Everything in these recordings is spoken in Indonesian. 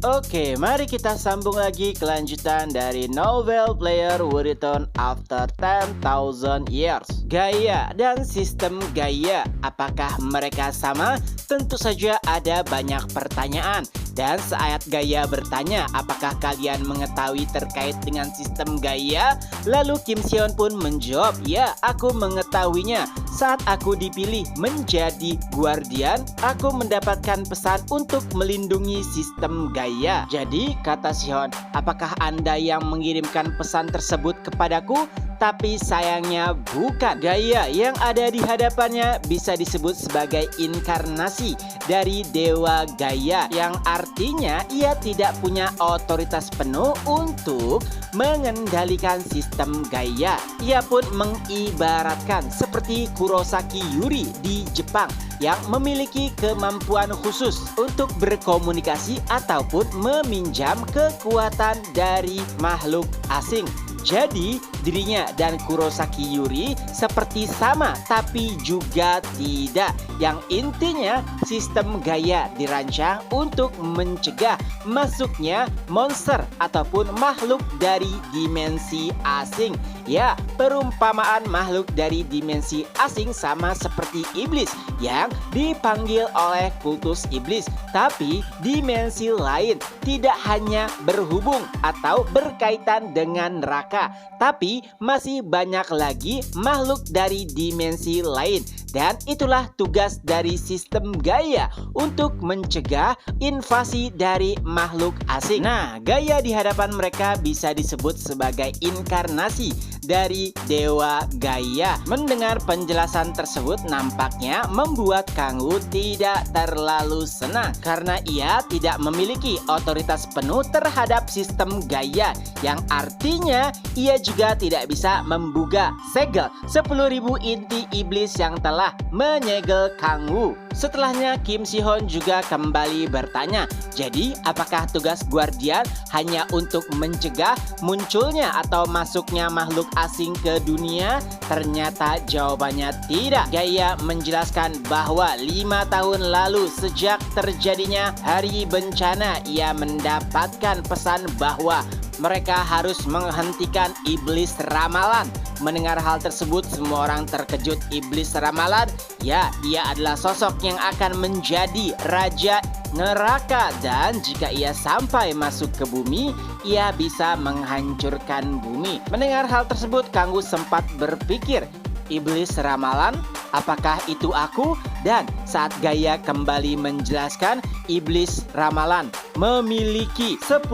Oke, mari kita sambung lagi kelanjutan dari novel Player Would Return After 10,000 Years. Gaya dan sistem Gaia, apakah mereka sama? Tentu saja ada banyak pertanyaan. Dan saat Gaia bertanya, apakah kalian mengetahui terkait dengan sistem Gaia? Lalu Kim Seon pun menjawab, ya, aku mengetahuinya. Saat aku dipilih menjadi guardian, aku mendapatkan pesan untuk melindungi sistem Gaia. Jadi, kata Seon, apakah Anda yang mengirimkan pesan tersebut kepadaku? Tapi sayangnya bukan. Gaia yang ada di hadapannya bisa disebut sebagai inkarnasi dari Dewa Gaia, yang artinya ia tidak punya otoritas penuh untuk mengendalikan sistem Gaia. Ia pun mengibaratkan seperti Kurosaki Yuri di Jepang yang memiliki kemampuan khusus untuk berkomunikasi ataupun meminjam kekuatan dari makhluk asing. Jadi dirinya dan Kurosaki Yuri seperti sama tapi juga tidak. Yang intinya sistem Gaia dirancang untuk mencegah masuknya monster ataupun makhluk dari dimensi asing. Ya, perumpamaan makhluk dari dimensi asing sama seperti iblis yang dipanggil oleh kultus iblis. Tapi dimensi lain tidak hanya berhubung atau berkaitan dengan neraka, tapi masih banyak lagi makhluk dari dimensi lain. Dan itulah tugas dari sistem Gaia untuk mencegah invasi dari makhluk asing. Nah, Gaia di hadapan mereka bisa disebut sebagai inkarnasi dari Dewa Gaia. Mendengar penjelasan tersebut nampaknya membuat Kangwoo tidak terlalu senang karena ia tidak memiliki otoritas penuh terhadap sistem Gaia, yang artinya ia juga tidak bisa membuka segel 10.000 inti iblis yang telah menyegel Kangwoo. Setelahnya Kim Si-hoon juga kembali bertanya, jadi apakah tugas guardian hanya untuk mencegah munculnya atau masuknya makhluk asing ke dunia? Ternyata jawabannya tidak. Gaia menjelaskan bahwa 5 tahun lalu sejak terjadinya hari bencana, ia mendapatkan pesan bahwa mereka harus menghentikan iblis ramalan. Mendengar hal tersebut, semua orang terkejut. Iblis ramalan, ya, ia adalah sosok yang akan menjadi raja neraka, dan jika ia sampai masuk ke bumi, ia bisa menghancurkan bumi. Mendengar hal tersebut, Kangwoo sempat berpikir, iblis ramalan, apakah itu aku? Dan saat Gaia kembali menjelaskan, iblis ramalan memiliki 10.000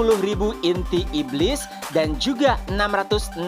inti iblis dan juga 666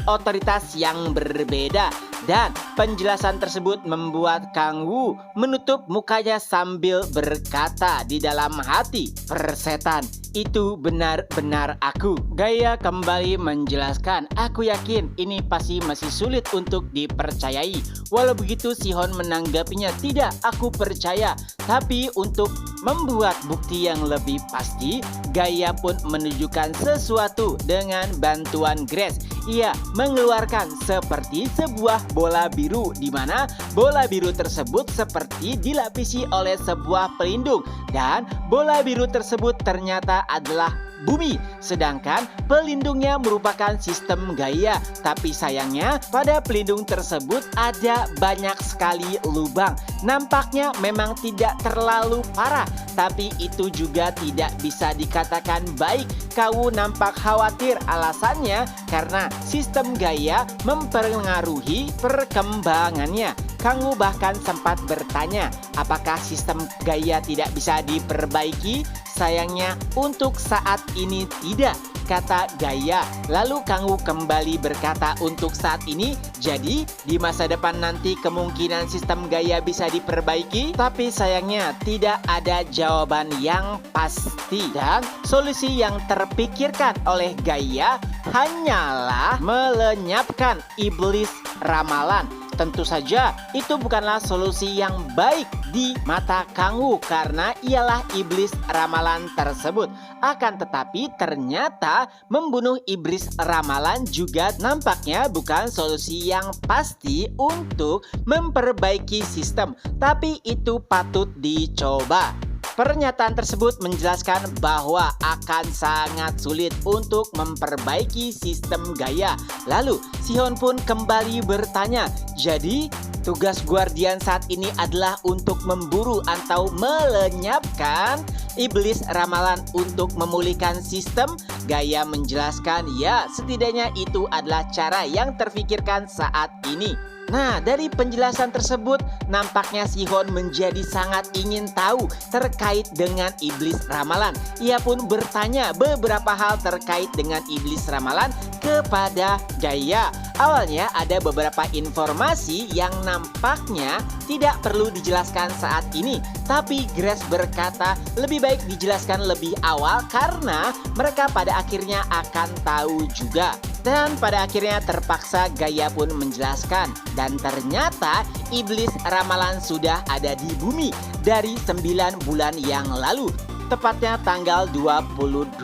otoritas yang berbeda. Dan penjelasan tersebut membuat Kangwoo menutup mukanya sambil berkata di dalam hati, persetan, itu benar-benar aku. Gaia kembali menjelaskan, aku yakin ini pasti masih sulit untuk dipercayai. Walau begitu, Si-hoon menanggapinya, tidak, aku percaya. Tapi untuk membuat bukti yang lebih pasti, Gaia pun menunjukkan sesuatu dengan bantuan Grace. Ia mengeluarkan seperti sebuah bola biru, di mana bola biru tersebut seperti dilapisi oleh sebuah pelindung, dan bola biru tersebut ternyata adalah bumi, sedangkan pelindungnya merupakan sistem Gaia. Tapi sayangnya pada pelindung tersebut ada banyak sekali lubang. Nampaknya memang tidak terlalu parah, tapi itu juga tidak bisa dikatakan baik. Kangwoo nampak khawatir, alasannya karena sistem Gaia mempengaruhi perkembangannya. Kangwoo bahkan sempat bertanya, apakah sistem Gaia tidak bisa diperbaiki? Sayangnya untuk saat ini tidak, kata Gaia. Lalu Kangwoo kembali berkata, untuk saat ini, jadi di masa depan nanti kemungkinan sistem Gaia bisa diperbaiki. Tapi sayangnya tidak ada jawaban yang pasti, dan solusi yang terpikirkan oleh Gaia hanyalah melenyapkan iblis ramalan. Tentu saja itu bukanlah solusi yang baik di mata Kangwoo karena ialah iblis ramalan tersebut. Akan tetapi ternyata membunuh iblis ramalan juga nampaknya bukan solusi yang pasti untuk memperbaiki sistem. Tapi itu patut dicoba. Pernyataan tersebut menjelaskan bahwa akan sangat sulit untuk memperbaiki sistem Gaia. Lalu, Shihon pun kembali bertanya, jadi tugas Guardian saat ini adalah untuk memburu atau melenyapkan iblis ramalan untuk memulihkan sistem? Gaia menjelaskan, ya setidaknya itu adalah cara yang terfikirkan saat ini. Nah, dari penjelasan tersebut, nampaknya Shihon menjadi sangat ingin tahu terkait dengan iblis ramalan. Ia pun bertanya beberapa hal terkait dengan iblis ramalan kepada Gaia. Awalnya ada beberapa informasi yang nampaknya tidak perlu dijelaskan saat ini. Tapi Grace berkata lebih baik dijelaskan lebih awal karena mereka pada akhirnya akan tahu juga. Dan pada akhirnya terpaksa Gaia pun menjelaskan. Dan ternyata iblis ramalan sudah ada di bumi dari 9 bulan yang lalu. Tepatnya tanggal 22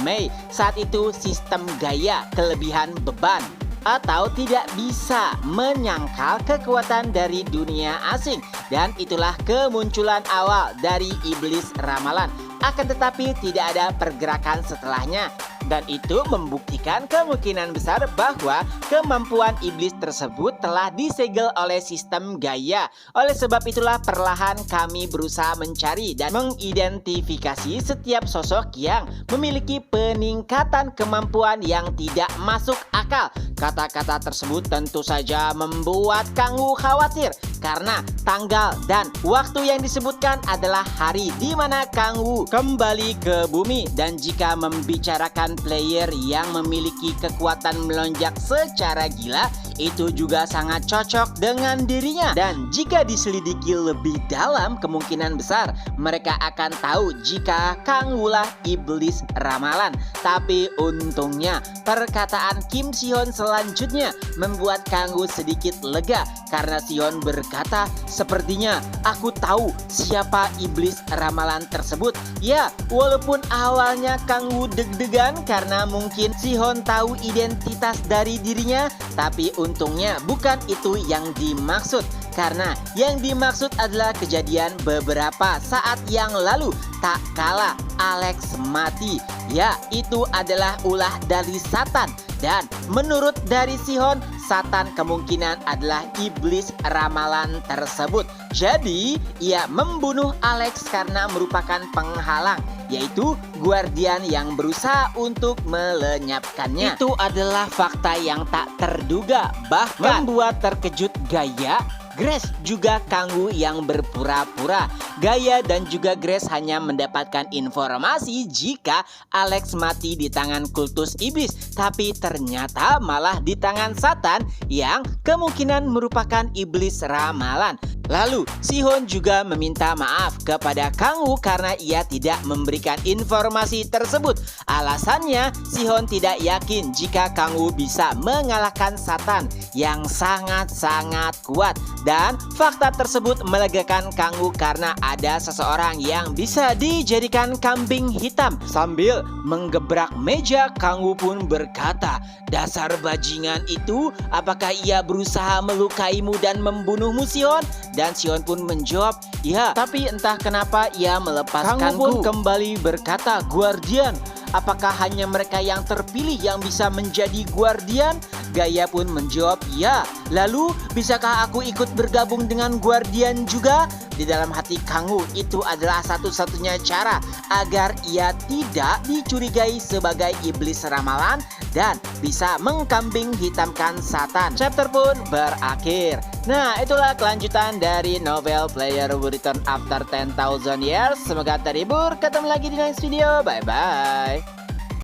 Mei. Saat itu sistem Gaia kelebihan beban atau tidak bisa menyangkal kekuatan dari dunia asing. Dan itulah kemunculan awal dari iblis ramalan. Akan tetapi tidak ada pergerakan setelahnya. Dan itu membuktikan kemungkinan besar bahwa kemampuan iblis tersebut telah disegel oleh sistem Gaia. Oleh sebab itulah perlahan kami berusaha mencari dan mengidentifikasi setiap sosok yang memiliki peningkatan kemampuan yang tidak masuk akal. Kata-kata tersebut tentu saja membuat Kangwoo khawatir karena tanggal dan waktu yang disebutkan adalah hari di mana Kangwoo kembali ke bumi. Dan jika membicarakan player yang memiliki kekuatan melonjak secara gila, itu juga sangat cocok dengan dirinya. Dan jika diselidiki lebih dalam, kemungkinan besar mereka akan tahu jika Kangwoo lah iblis ramalan. Tapi untungnya perkataan Kim Shihon selanjutnya membuat Kangwoo sedikit lega karena Shihon berkata, sepertinya aku tahu siapa iblis ramalan tersebut. Ya, walaupun awalnya Kangwoo deg-degan karena mungkin Shihon tahu identitas dari dirinya, tapi untungnya bukan itu yang dimaksud. Karena yang dimaksud adalah kejadian beberapa saat yang lalu. Tak kala Alex mati, ya itu adalah ulah dari Satan. Dan menurut dari Shihon, Satan kemungkinan adalah iblis ramalan tersebut. Jadi ia membunuh Alex karena merupakan penghalang, yaitu Guardian yang berusaha untuk melenyapkannya. Itu adalah fakta yang tak terduga, bahkan membuat terkejut Gaia, Grace juga Kangwoo yang berpura-pura. Gaia dan juga Grace hanya mendapatkan informasi jika Alex mati di tangan kultus iblis, tapi ternyata malah di tangan Satan yang kemungkinan merupakan iblis ramalan. Lalu Shihon juga meminta maaf kepada Kangwoo karena ia tidak memberikan informasi tersebut. Alasannya Shihon tidak yakin jika Kangwoo bisa mengalahkan Satan yang sangat-sangat kuat. Dan fakta tersebut melegakan Kangwoo karena ada seseorang yang bisa dijadikan kambing hitam. Sambil menggebrak meja, Kangwoo pun berkata, dasar bajingan itu, apakah ia berusaha melukaimu dan membunuhmu, Shihon? Dan Shihon pun menjawab, ya, tapi entah kenapa ia melepaskanku. Kangwoo pun kembali berkata, Guardian, apakah hanya mereka yang terpilih yang bisa menjadi Guardian? Gaia pun menjawab, ya. Lalu, bisakah aku ikut bergabung dengan Guardian juga? Di dalam hati Kangwoo, itu adalah satu-satunya cara agar ia tidak dicurigai sebagai iblis ramalan dan bisa mengkambing hitamkan Satan. Chapter pun berakhir. Nah, itulah kelanjutan dari novel Player Will Return After 10,000 Years. Semoga terhibur. Ketemu lagi di next video. Bye-bye.